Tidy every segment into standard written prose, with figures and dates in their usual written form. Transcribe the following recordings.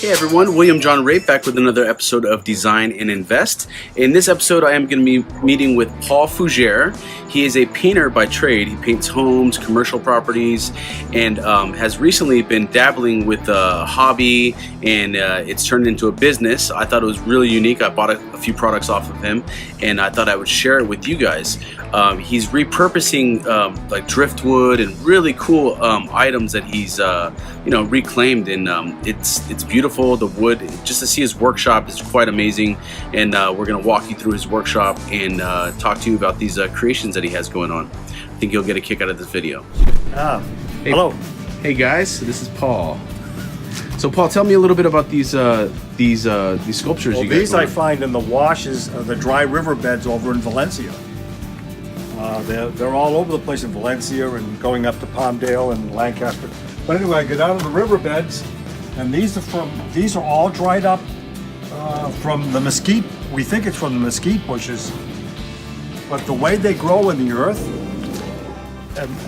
Hey everyone, William John Raitt back with another episode of Design and Invest. In this episode I am going to be meeting with Paul Fougere. He is a painter by trade. He paints homes, commercial properties, and has recently been dabbling with a hobby, and it's turned into a business. I thought it was really unique. I bought a few products off of him, and I thought I would share it with you guys. He's repurposing like driftwood and really cool items that he's reclaimed, and it's beautiful. The wood, just to see his workshop is quite amazing, and we're going to walk you through his workshop and talk to you about these creations that he has going on. I think you'll get a kick out of this video. Hey, hello. Hey guys, this is Paul. So Paul, tell me a little bit about these sculptures. Well, you guys these I find in the washes, the dry riverbeds over in Valencia. They're all over the place in Valencia and going up to Palmdale and Lancaster. But anyway, I go down to the riverbeds, and these are all dried up from the mesquite. We think it's from the mesquite bushes, but the way they grow in the earth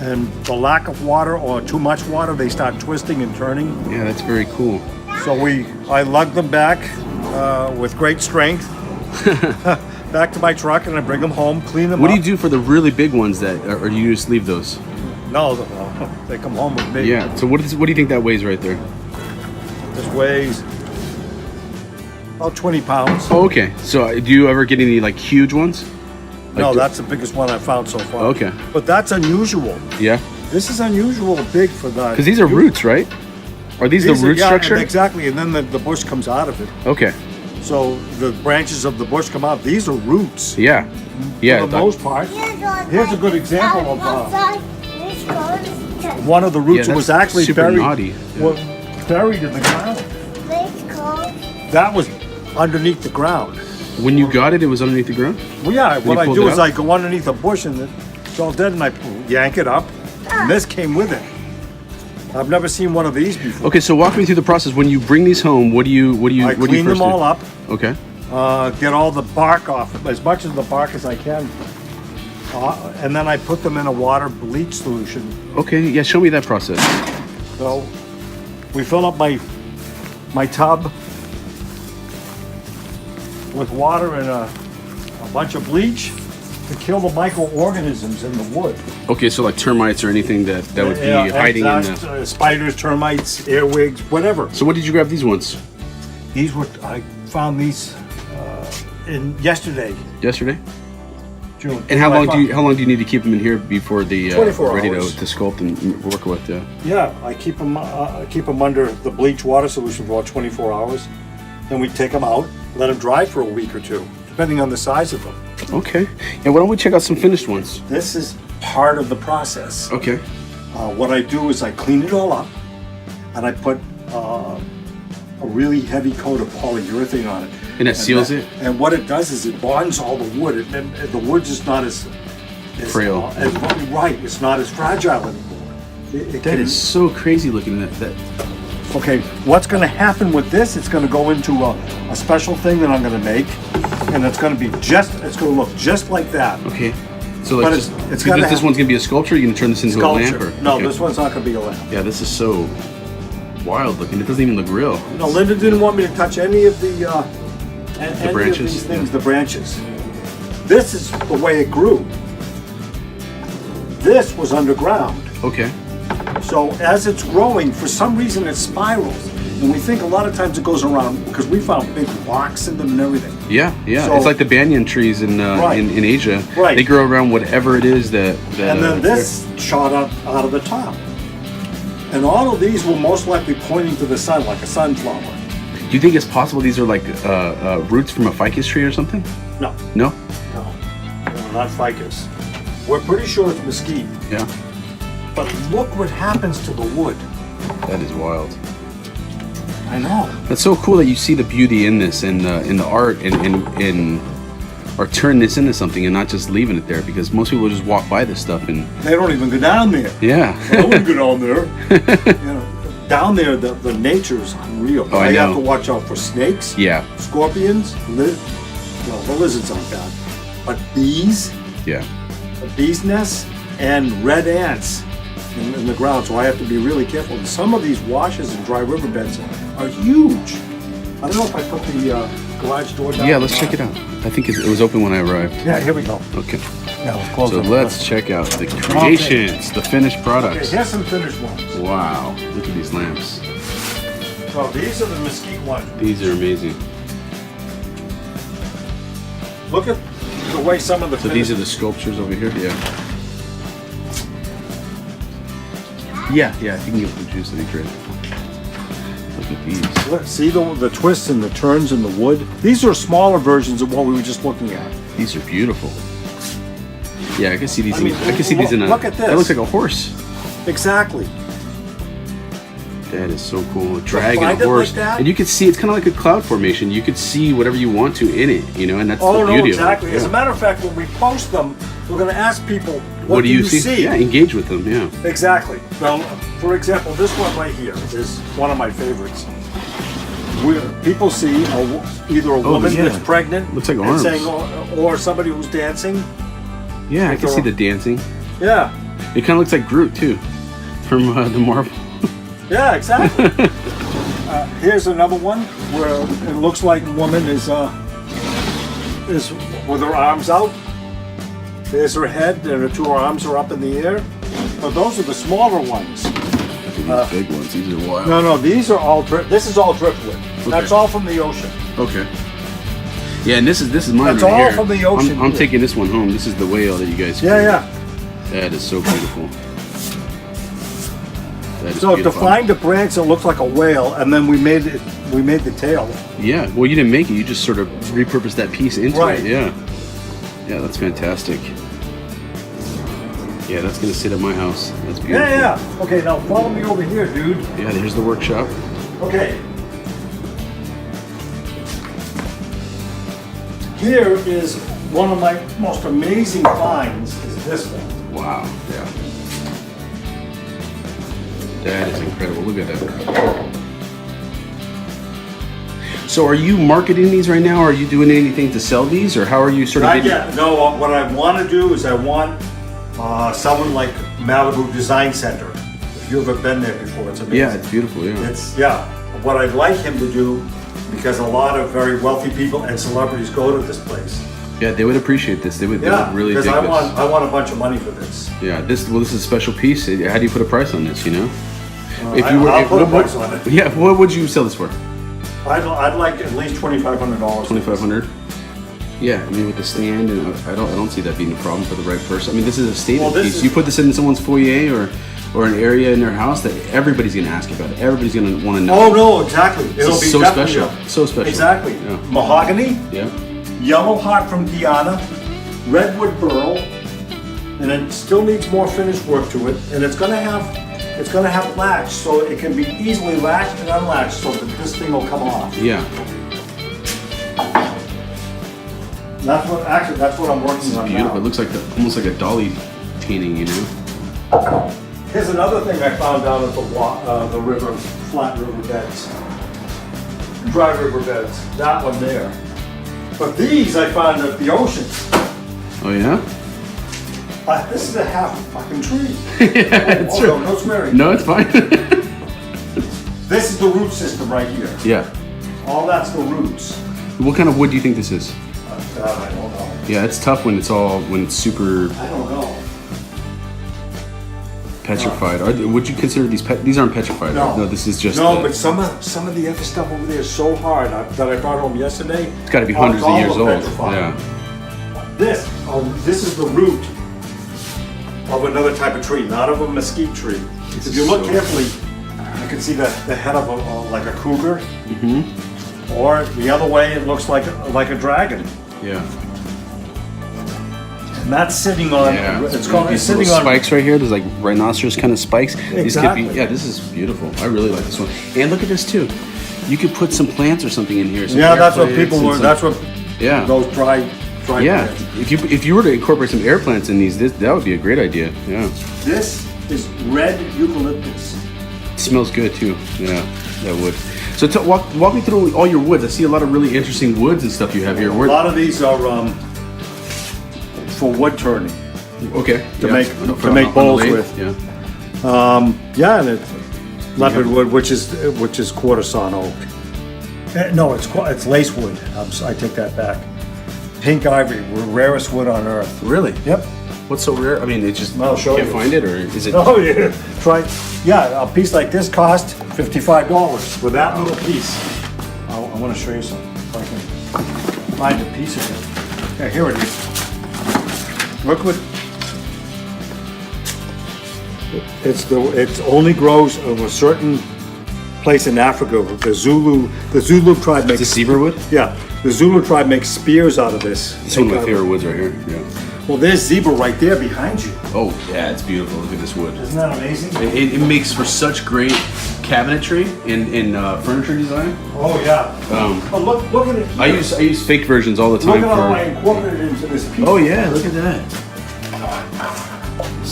and the lack of water or too much water, they start twisting and turning. Yeah, that's very cool. So I lug them back with great strength back to my truck, and I bring them home, clean them up. What do you do for the really big ones or do you just leave those? No, they come home with me. Yeah. So what do you think that weighs right there? This weighs about 20 pounds. Oh, okay. So do you ever get any like huge ones? No, that's the biggest one I've found so far. Okay. But that's unusual. Yeah. This is unusual big for the... Because these are roots, right? Are these the root structure? Exactly, and then the bush comes out of it. Okay. So the branches of the bush come out. These are roots. Yeah. Yeah. For the most part. Here's a good example of one of the roots was actually buried in the ground. That was underneath the ground. When you got it, it was underneath the ground? Well, yeah, what I do is I go underneath a bush and it's all dead, and I yank it up, and this came with it. I've never seen one of these before. Okay, so walk me through the process. When you bring these home, what do you I clean them all up. Okay. Get all the bark off, as much of the bark as I can, and then I put them in a water bleach solution. Okay, yeah, show me that process. So we fill up my tub with water and a bunch of bleach to kill the microorganisms in the wood. Okay, so like termites or anything that would be hiding in the... spiders, termites, earwigs, whatever. So what did you grab these ones? I found these yesterday. Yesterday? June. And how long do you need to keep them in here before the 24 ready hours. to sculpt and work with? Yeah, I keep them under the bleach water solution for about 24 hours. Then we take them out, let them dry for a week or two, depending on the size of them. Okay. And why don't we check out some finished ones? This is part of the process. Okay. What I do is I clean it all up, and I put a really heavy coat of polyurethane on it. And that seals it? And what it does is it bonds all the wood. The wood is not as frail. Right, it's not as fragile anymore. That is so crazy looking at that. Okay, what's going to happen with this? It's going to go into a special thing that I'm going to make, and it's going to look just like that. Okay. So like, this one's going to be a sculpture. You're going to turn this into a lamp? No, this one's not going to be a lamp. Yeah, this is so wild looking. It doesn't even look real. No, Linda didn't want me to touch any of the branches. of these things, the branches. This is the way it grew. This was underground. Okay. So as it's growing, for some reason it spirals. And we think a lot of times it goes around, because we found big rocks in them and everything. Yeah. So, it's like the banyan trees in Asia. Right. They grow around whatever it is that and then this shot out of the top. And all of these were most likely pointing to the sun, like a sunflower. Do you think it's possible these are like roots from a ficus tree or something? No. No? No, not ficus. We're pretty sure it's mesquite. Yeah. But look what happens to the wood. That is wild. I know. That's so cool that you see the beauty in this, in the art, or turn this into something and not just leaving it there, because most people just walk by this stuff and they don't even go down there. Yeah. I wouldn't go down there. Down there, the nature is unreal. Oh, I know. have to watch out for snakes. Yeah. Scorpions. The lizards aren't bad, but bees. Yeah. A bee's nest and red ants. in the ground, so I have to be really careful. And some of these washes and dry riverbeds are huge. I don't know if I put the garage door down. Yeah, let's check it out. I think it was open when I arrived. Yeah, here we go. Okay. Yeah, let's close So it. let's check out the creations, the finished Okay, products. here's some finished ones. Wow, look at these lamps. So these are the mesquite ones. These are amazing. Look at the way some of the So these are the sculptures over here. Yeah. Yeah, if you can give them juice, that'd be great. Look at these. Look, see the twists and the turns in the wood? These are smaller versions of what we were just looking at. These are beautiful. Yeah, I can see these. I mean, I can see these in a. look at this. That looks like a horse. Exactly. That is so cool. A dragon, Find a it horse, like that? and you can see it's kind of like a cloud formation. You could see whatever you want to in it, you know, and that's Oh, the no, beauty exactly. of it. As a matter of fact, when we post them, we're going to ask people, what do you see? Yeah, engage with them. Yeah. Exactly. Now, for example, this one right here is one of my favorites. Where people see either a woman yeah. that's pregnant Looks like and arms. saying, or somebody who's dancing. Yeah, I can see the dancing. Yeah. It kind of looks like Groot too, from the Marvel. Yeah, exactly. Here's another one where it looks like a woman is with her arms out. There's her head, and her two arms are up in the air. But those are the smaller ones. These big ones. These are wild. No, these are all this is all driftwood. That's all from the ocean. Okay. Yeah, and this is mine. That's right all here. from the ocean. I'm taking this one home. This is the whale that you guys. Yeah. That is so beautiful. That is So to beautiful. find a branch that looks like a whale, and then we made the tail. Yeah, well, you didn't make it. You just sort of repurposed that piece into Right. it. Yeah. Yeah, that's fantastic. Yeah, that's gonna sit at my house. That's beautiful. Yeah. Okay, now follow me over here, dude. Yeah, here's the workshop. Okay. Here is one of my most amazing finds. Is this one? Wow. Yeah. That is incredible. Look at that. So, are you marketing these right now? Are you doing anything to sell these, or how are you sort of? Not yet. No. What I want to do is I want someone like Malibu Design Center. If you've ever been there before, it's amazing. Yeah, it's beautiful. Yeah. It's What I'd like him to do, because a lot of very wealthy people and celebrities go to this place. Yeah, they would appreciate this. They would really dig because this. I want a bunch of money for this. Yeah, this is a special piece. How do you put a price on this? You know, I'll put a price on it. Yeah, what would you sell this for? I'd like at least $2,500. $2,500. Yeah, I mean with the stand, and I don't see that being a problem for the right person. I mean, this is a statement piece. You put this in someone's foyer or an area in their house that everybody's going to ask about it. Everybody's going to want to know. Oh no, exactly. It'll be so definitely special. So special. Exactly. Yeah. Mahogany, Yeah. yellow heart from Guyana, redwood burl, and it still needs more finished work to it. And it's gonna have latch, so it can be easily latched and unlatched, so that this thing will come off. Yeah. That's what I'm working on Beautiful. now. It looks like almost like a dolly painting, you know. Here's another thing I found down at the river, flat river beds, dry river beds. That one there. But these I found at the ocean. Oh yeah. This is a half fucking tree. Yeah, it's true. No swearing. No, it's fine. This is the root system right here. Yeah. All that's the roots. What kind of wood do you think this is? I don't know. Yeah, it's tough when it's super I don't know. petrified. Would you consider these aren't petrified? No. Right? No, this is just. No, but some of the other stuff over there is so hard that I brought home yesterday. It's got to be hundreds of all years old. petrified. Yeah. This is the root of another type of tree, not of a mesquite tree. This If is you look so- carefully, you can see the head of like a cougar. Mm-hmm. Or the other way, it looks like a dragon. Yeah. And that's sitting on. Yeah. It's called. It's these sitting little on spikes right here. There's like rhinoceros kind of spikes. These could Exactly. be. Yeah, this is beautiful. I really like this one. And look at this too. You could put some plants or something in here. Some Yeah, air that's what plants people and were. some- That's what. Yeah. Those dry Yeah. plants. If you were to incorporate some air plants in these, that would be a great idea. Yeah. This is red eucalyptus. It smells good too. Yeah, that would. So walk me through all your woods. I see a lot of really interesting woods and stuff you have here. A lot of these are for wood turning. Okay. To yeah. make- On the- to make on the bowls lathe, with. Yeah. Yeah, and it's leopard wood, which is quartersawn oak. No, it's lace wood. I take that back. Pink ivory, rarest wood on earth. Really? Yep. What's so rare? I mean, it just I'll show can't you. find it, or is it? Oh yeah, try. Yeah, a piece like this cost $55 for that little piece. I want to show you something. If I can find a piece of it. Yeah, here it is. Look what. It only grows in a certain place in Africa. The Zulu tribe makes. Is this cedar wood? Yeah, the Zulu tribe makes spears out of this. It's one of my favorite woods right here. Yeah. Well, there's zebra right there behind you. Oh yeah, it's beautiful. Look at this wood. Isn't that amazing? It makes for such great cabinetry in furniture design. Oh yeah. But look at it. I use fake versions all the time. Look at how I incorporated it into this piece. Oh yeah, look at that.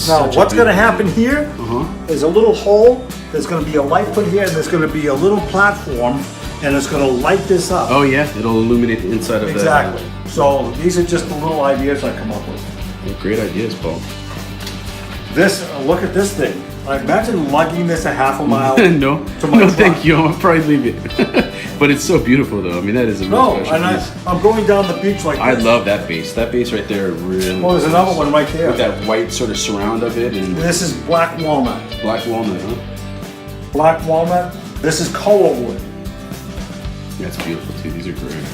Now, what's going to happen here is a little hole. There's going to be a light put here, and there's going to be a little platform, and it's going to light this up. Oh yeah, it'll illuminate the inside of Exactly. So these are just the little ideas I come up with. Well, great ideas, Paul. This, look at this thing. Imagine lugging this a half a mile. No, to my no, truck. thank you. I'll probably leave it. But it's so beautiful, though. I mean, that is a No, really special and piece. I'm going down the beach like I this. love that base. That base right there really. Oh, there's another one right there. With that white sort of surround of it and This is black walnut. black walnut, huh? Black walnut. This is koa wood. Yeah, it's beautiful too. These are great.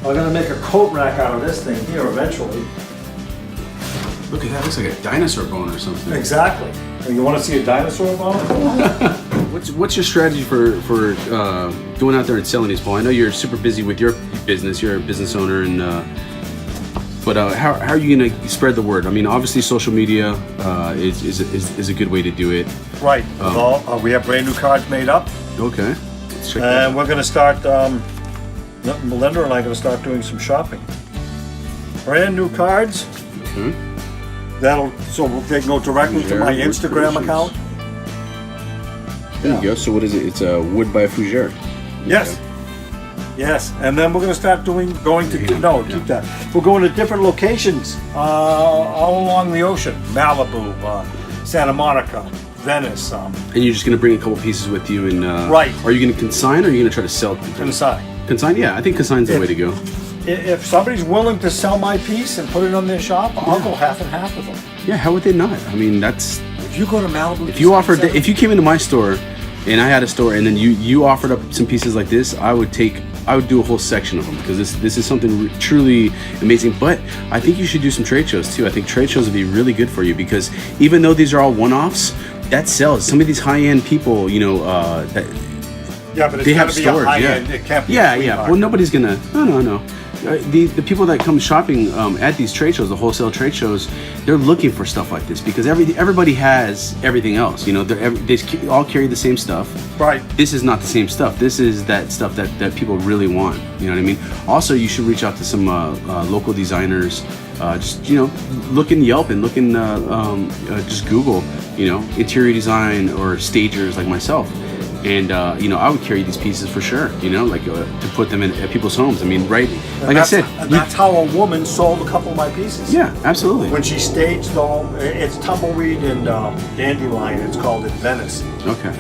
I'm going to make a coat rack out of this thing here eventually. Look at that. Looks like a dinosaur bone or something. Exactly. And you want to see a dinosaur bone? What's your strategy for going out there and selling these, Paul? I know you're super busy with your business. You're a business owner, and but how are you going to spread the word? I mean, obviously, social media is a good way to do it. Right. We have brand new cards made up, Okay, let's check that out. and we're going to start. Melinda and I are going to start doing some shopping. Brand new cards. Okay. So they can go directly to my Fougere Wood Instagram Creations. account. There you go. So what is it? It's wood by Fougere. Yes. Yes, and then we're going to start keep that. We're going to different locations all along the ocean. Malibu, Santa Monica, Venice. And you're just going to bring a couple pieces with you, and Right. Are you going to consign, or are you going to try to sell? Inside. Consign? Yeah, I think consign's the way to go. If somebody's willing to sell my piece and put it on their shop, I'll go half and half with them. Yeah, how would they not? I mean, that's If you go to Malibu, if you came into my store, and I had a store, and then you offered up some pieces like this, I would do a whole section of them, because this is something truly amazing. But I think you should do some trade shows too. I think trade shows would be really good for you, because even though these are all one-offs, that sells. Some of these high-end people, that yeah, but it's they got have to be a stores. high Yeah, end. It can't be. yeah, a flea yeah. market. Well, nobody's gonna. No. The people that come shopping at these trade shows, the wholesale trade shows, they're looking for stuff like this, because everybody has everything else. They all carry the same stuff. Right. This is not the same stuff. This is that stuff that people really want. You know what I mean? Also, you should reach out to some local designers. Just look in Yelp and look in just Google. Interior design or stagers like myself. And I would carry these pieces for sure. To put them in at people's homes. I mean, right? Like I said, that's how a woman sold a couple of my pieces. yeah, absolutely. When she staged it's Tumbleweed and Dandelion. It's called in Venice. Okay.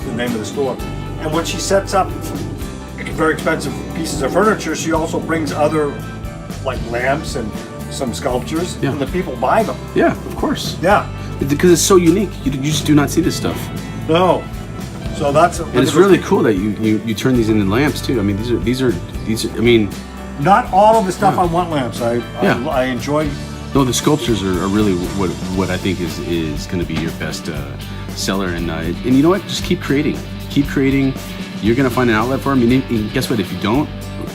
The name of the store. And when she sets up very expensive pieces of furniture, she also brings other like lamps and some sculptures, Yeah. and the people buy them. Yeah, of course. Yeah. Because it's so unique. You just do not see this stuff. No. So that's. And it's really cool that you turn these into lamps too. I mean, these are. I mean, Not all of the stuff I want lamps. Yeah. I enjoy. no, the sculptures are really what I think is going to be your best seller. And you know what? Just keep creating. Keep creating. You're going to find an outlet for them. And guess what? If you don't,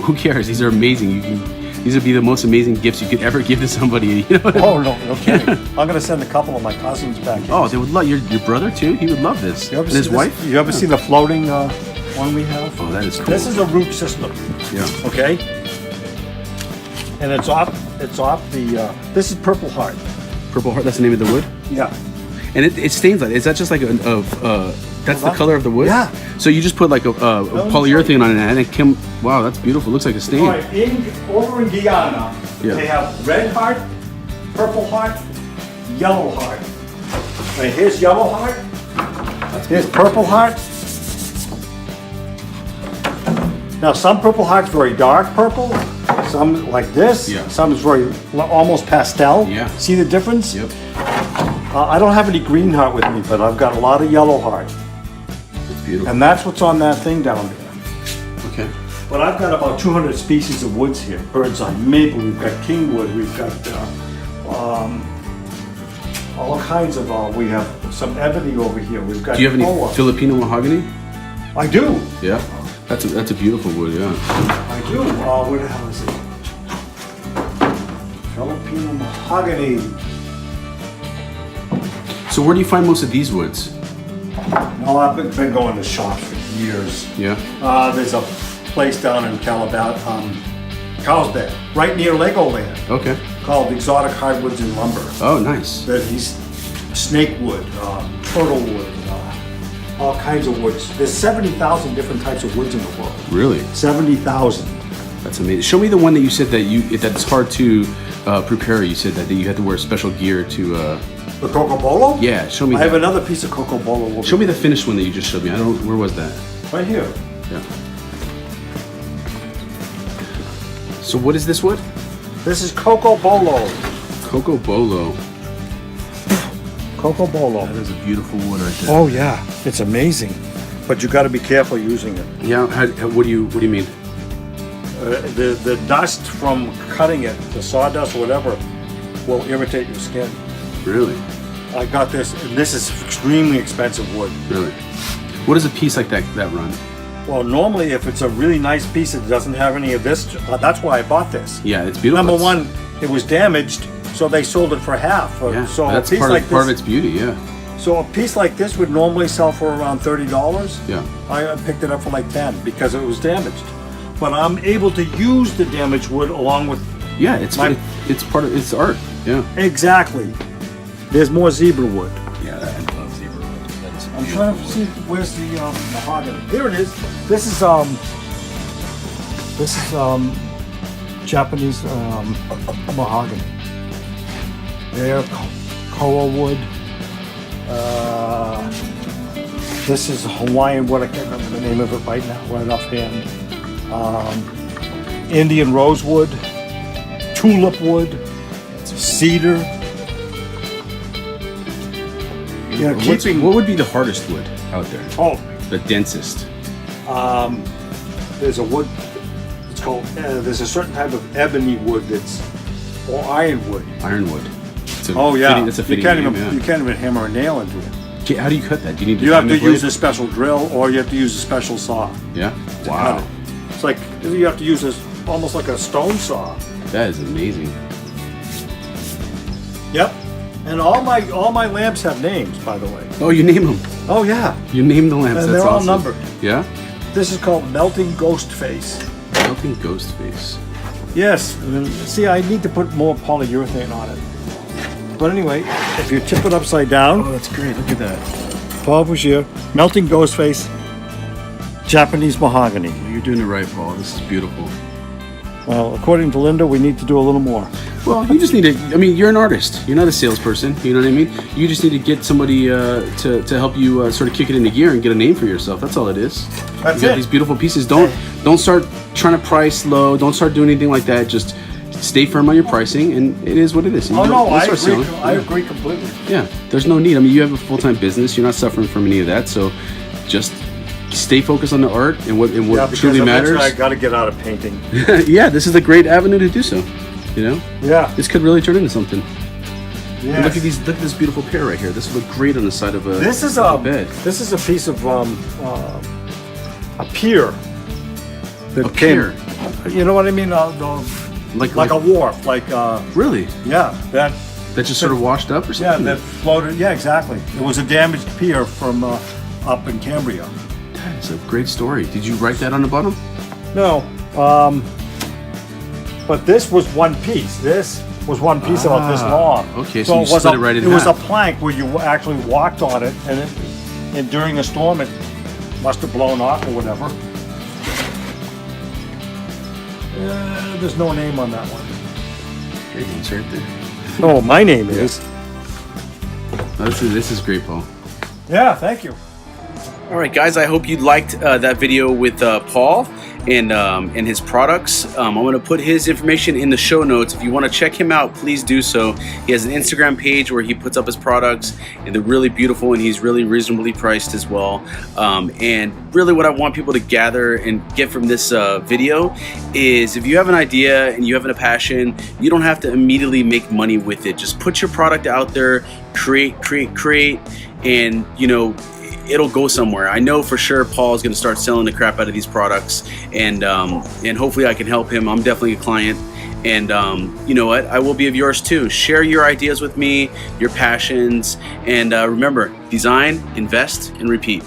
who cares? These are amazing. These would be the most amazing gifts you could ever give to somebody. Oh no kidding! I'm gonna send a couple of my cousins back here. Oh, they would love your brother too. He would love this. You ever And his see this- wife. You ever seen the floating one we have? Oh, that is cool. This is a root system. Yeah. Okay. And it's off the. This is Purple Heart. Purple Heart. That's the name of the wood. Yeah. And it stains like. Is that just like that's the color of the wood? Yeah. So you just put like a polyurethane on it, and it came. Wow, that's beautiful. It looks like a stain. All right. Over in Guyana, Yeah. they have red heart, purple heart, yellow heart. Right, here's yellow heart. Here's purple heart. Now some purple heart's very dark purple. Some like this. Yeah. Some is very almost pastel. Yeah. See the difference? Yep. I don't have any green heart with me, but I've got a lot of yellow heart. It's beautiful. And that's what's on that thing down there. Okay. But I've got about 200 species of woods here. Birdseye maple, we've got kingwood, we've got all kinds of, we have some ebony over here. We've got Do you have any koa. Filipino mahogany? I do. Yeah. That's a beautiful wood, yeah. I do. What the hell is it? Filipino mahogany. So where do you find most of these woods? No, I've been going to shops for years. Yeah. There's a place down in Carlsbad, right near Legoland, Okay. called Exotic Hardwoods and Lumber. Oh, nice. He's snake wood, turtle wood, all kinds of woods. There's 70,000 different types of woods in the world. Really? 70,000. That's amazing. Show me the one that you said that that's hard to prepare. You said that you had to wear special gear to. The cocobolo? Yeah, show me. I have another piece of cocobolo. Show me the finished one that you just showed me. I don't. Where was that? Right here. Yeah. So what is this wood? This is cocobolo. Cocobolo. Cocobolo. That is a beautiful wood right there. Oh yeah, it's amazing. But you got to be careful using it. Yeah. What do you mean? The dust from cutting it, the sawdust or whatever, will irritate your skin. Really? I got this, and this is extremely expensive wood. Really? What does a piece like that run? Well, normally if it's a really nice piece that doesn't have any of this, that's why I bought this. Yeah, it's beautiful. Number one, it was damaged, so they sold it for half. Yeah, So that's a piece part like of this, its beauty. Yeah. So a piece like this would normally sell for around $30. Yeah. I picked it up for like 10 because it was damaged. But I'm able to use the damaged wood along with. Yeah, it's part of it's art. Yeah. Exactly. There's more zebra wood. Yeah, I love zebra wood. I'm trying to see where's the mahogany. Here it is. This is Japanese mahogany. There, koa wood. This is Hawaiian wood. I can't remember the name of it right now, right offhand. Indian rosewood, tulip wood, cedar. You know, What would be the hardest wood out there? Oh, The densest. there's a wood. It's called. There's a certain type of ebony wood or ironwood. Ironwood. Oh yeah, That's a you fitting can't name, even hammer a nail into it. yeah. How do you cut that? Do you need to You have to blade? use a special drill, or you have to use a special saw. Yeah. to Wow. cut it. It's like you have to use this almost like a stone saw. That is amazing. Yep. And all my lamps have names, by the way. Oh, you name them. Oh yeah. You name the lamps. And That's they're all awesome. numbered. Yeah. This is called melting ghost face. Melting ghost face. Yes. And see, I need to put more polyurethane on it. But anyway, if you tip it upside down, Oh, that's great. Look at that. Paul Fougere, melting ghost face, Japanese mahogany. You're doing it right, Paul. This is beautiful. Well, according to Linda, we need to do a little more. Well, you just need to. I mean, you're an artist. You're not a salesperson. You know what I mean? You just need to get somebody to help you sort of kick it into gear and get a name for yourself. That's all it is. That's you got it. these beautiful pieces. Don't start trying to price low. Don't start doing anything like that. Just stay firm on your pricing, and it is what it is. And Oh you'll- no, you'll I start agree. selling. I Yeah. agree completely. Yeah, there's no need. I mean, you have a full-time business. You're not suffering from any of that. So, just stay focused on the art and what Because truly eventually matters. I got to get out of painting. Yeah, this is a great avenue to do so. You know, Yeah. this could really turn into something. And Yes. look at these. Look at this beautiful pear right here. This would look great on the side of a This is of a a bed. This is a piece of a pier. that A came- pear, You know what I mean? Like a wharf. Like really yeah, that that just sort of washed up or yeah something. that floated. Yeah, exactly. It was a damaged pier from up in Cambria. That's a great story. Did you write that on the bottom? No, but this was one piece. This was one piece about this long. okay, so you split it right in It was a half. plank where you actually walked on it, and during a storm it must have blown off or whatever. There's no name on that one. It's right there. Oh, my name is. This is great, Paul. Yeah, thank you. All right, guys, I hope you liked that video with Paul and his products. I'm going to put his information in the show notes. If you want to check him out, please do so. He has an Instagram page where he puts up his products, and they're really beautiful, and he's really reasonably priced as well. And really what I want people to gather and get from this video is, if you have an idea and you have a passion, you don't have to immediately make money with it. Just put your product out there, create, and it'll go somewhere. I know for sure Paul is going to start selling the crap out of these products, and hopefully I can help him. I'm definitely a client, and you know what? I will be of yours too. Share your ideas with me, your passions, and remember, design, invest, and repeat.